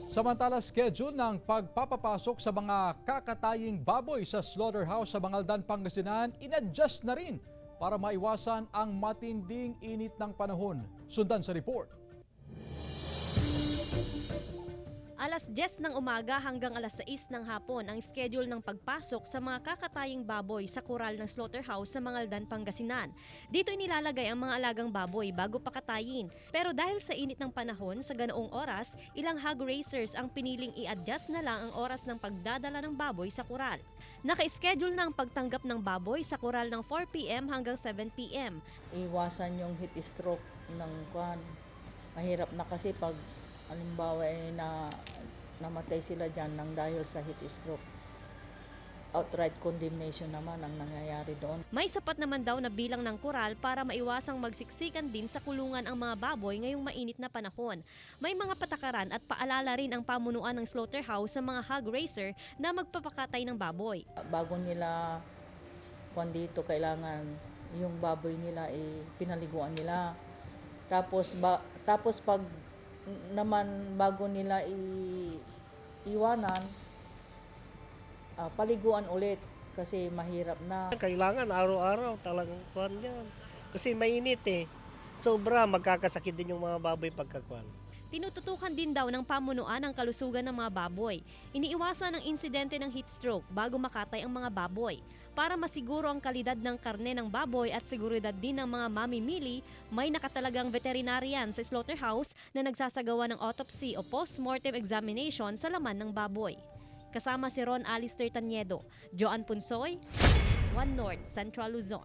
Samantala, schedule ng pagpapapasok sa mga kakataying baboy sa slaughterhouse sa Bangaldan, Pangasinan, inadjust na rin para maiwasan ang matinding init ng panahon. Sundan sa report. Alas 10 ng umaga hanggang alas 6 ng hapon ang schedule ng pagpasok sa mga kakataying baboy sa kural ng slaughterhouse sa Bangaldan, Pangasinan. Dito inilalagay ang mga alagang baboy bago pakatayin. Pero dahil sa init ng panahon sa ganoong oras, ilang hog raisers ang piniling i-adjust na lang ang oras ng pagdadala ng baboy sa kural. Naka-schedule na ang pagtanggap ng baboy sa kural ng 4 p.m. hanggang 7 p.m. Iwasan yung heat stroke ng kwan. Mahirap na kasi pag halimbawa namatay sila dyan nang dahil sa heat stroke. Outright condemnation naman ang nangyayari doon. May sapat naman daw na bilang ng kural para maiwasang magsiksikan din sa kulungan ang mga baboy ngayong mainit na panahon. May mga patakaran at paalala rin ang pamunuan ng slaughterhouse sa mga hog raiser na magpapakatay ng baboy. Bago nila kwan dito, kailangan yung baboy nila pinaliguan nila. Tapos pag naman bago nila iwanan, paliguan ulit kasi mahirap na. Kailangan araw-araw talagang kuwan yan. Kasi mainit eh. Sobra magkakasakit din yung mga baboy pagkakuan. Tinututukan din daw ng pamunuan ang kalusugan ng mga baboy. Iniiwasan ang insidente ng heat stroke bago makatay ang mga baboy. Para masiguro ang kalidad ng karne ng baboy at seguridad din ng mga mamimili, may nakatalagang veterinarian sa slaughterhouse na nagsasagawa ng autopsy o post-mortem examination sa laman ng baboy. Kasama si Ron Alister Taniedo, Joan Punsoy, One North, Central Luzon.